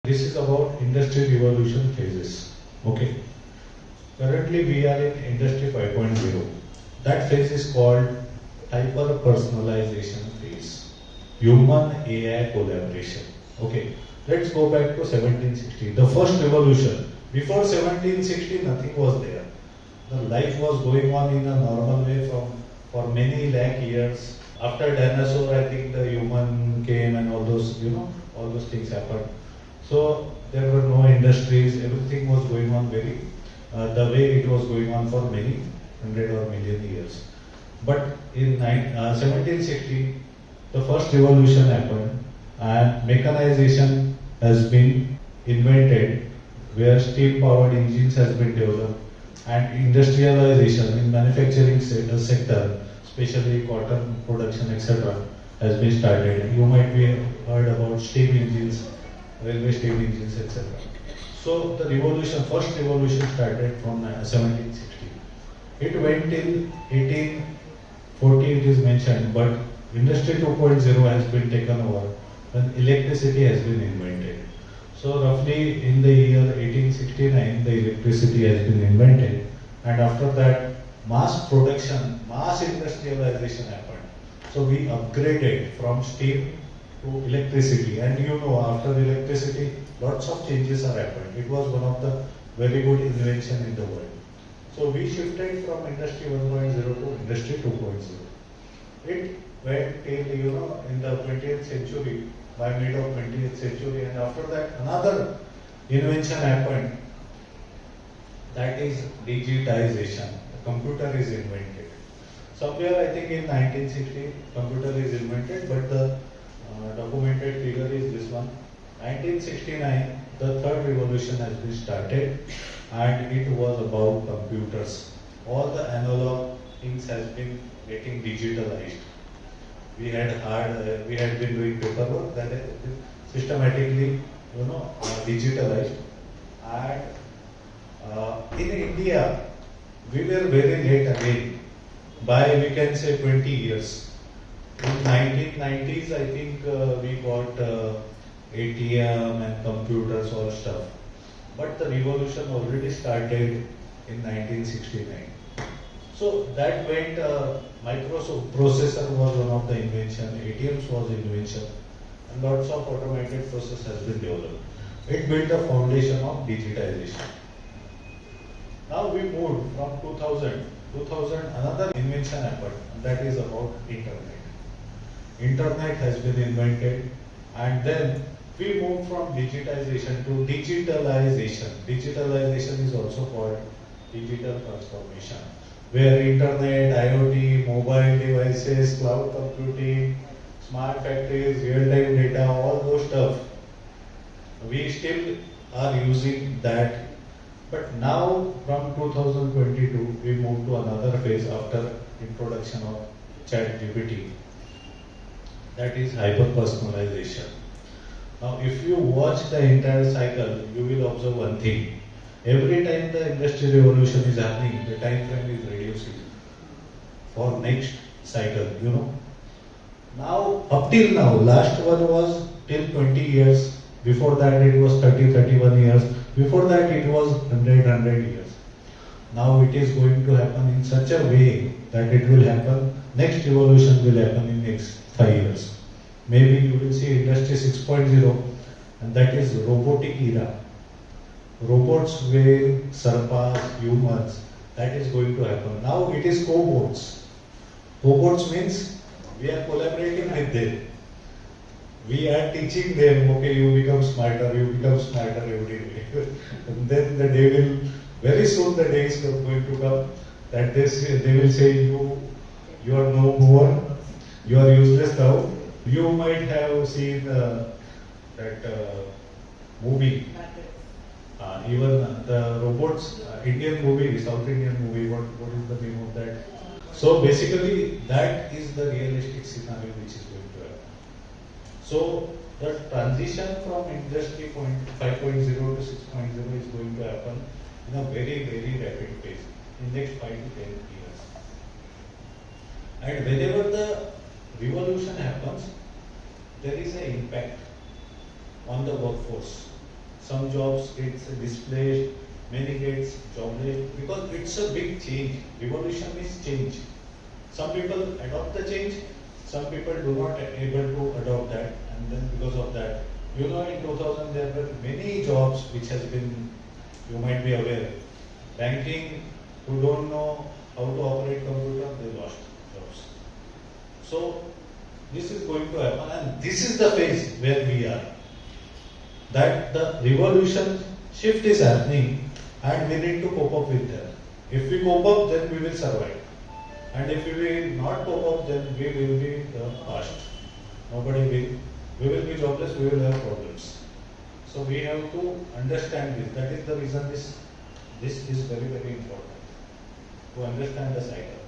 This is about industry revolution phases. Okay. Currently we are in industry 5.0. That phase is called hyper personalization phase. Human AI collaboration. Okay. Let's go back to 1760. The first revolution. Before 1760 nothing was there. The life was going on in a normal way for many lakh years. After dinosaur, I think the human came and all those, all those things happened. So there were no industries, everything was going on the way it was going on for many hundred or million years. But in 1760, the first revolution happened and mechanization has been invented, where steam powered engines has been developed, and industrialization in manufacturing sector, especially cotton production, etc., has been started. You might be heard about steam engines, railway steam engines, etc. So the first revolution started from 1760. It went till 1840, it is mentioned, but Industry 2.0 has been taken over when electricity has been invented. So roughly in the year 1869, the electricity has been invented, and after that, mass production, mass industrialization happened. So we upgraded from steam to electricity, and after electricity, lots of changes are happened. It was one of the very good invention in the world. So we shifted from industry 1.0 to industry 2.0. It went till in the 20th century, by mid of 20th century, and after that another invention happened, that is digitization. The computer is invented. Somewhere I think in 1960 computer is invented, but the documented figure is this one. 1969, the third revolution has been started, and it was about computers. All the analog things has been getting digitalized. We had been doing paperwork that is systematically, digitalized. And in India, we were very late again, by we can say 20 years. In 1990s, I think we got ATM and computers, all stuff. But the revolution already started in 1969. So that went, microprocessor was one of the invention, ATMs was invention, and lots of automated process has been developed. It built the foundation of digitization. Now we moved from 2000, another invention happened, and that is about internet. Internet has been invented, and then we moved from digitization to digitalization. Digitalization is also called digital transformation, where internet, IoT, mobile devices, cloud computing, smart factories, real-time data, all those stuff, we still are using that. But now from 2022, we move to another phase after introduction of ChatGPT. That is hyper-personalization. Now, if you watch the entire cycle, you will observe one thing. Every time the industry revolution is happening, the time frame is reducing for next cycle, Now, up till now, last one was till 20 years. Before that, it was 30, 31 years. Before that, it was 100 years. Now, it is going to happen in such a way that it will happen, next revolution will happen in next 5 years. Maybe you will see industry 6.0, and that is robotic era. Robots will surpass humans. That is going to happen. Now it is cobots. Cobots means we are collaborating with them. We are teaching them, okay, you become smarter every day. And then the day will, very soon the day is going to come that they will say, you are no more, you are useless now. You might have seen that movie, even the robots, Indian movie, South Indian movie, what is the name of that? So basically, that is the realistic scenario which is going to happen. So the transition from industry 5.0 to 6.0 is going to happen in a very, very rapid pace in next 5 to 10 years. And whenever the revolution happens, there is an impact on the workforce. some jobs gets displaced, many gets jobless, because it's a big change. Revolution is change. Some people adopt the change, some people do not able to adopt that, and then because of that, you know, in 2000 there were many jobs which has been, you might be aware, banking, who don't know how to operate computer, they lost jobs. So this is going to happen, and this is the phase where we are. That the revolution shift is happening, and we need to cope up with that. If we cope up, then we will survive. And if we will not cope up, then we will be the past. Nobody will. We will be jobless, we will have problems. So we have to understand this. That is the reason this is very, very important. To understand the cycle.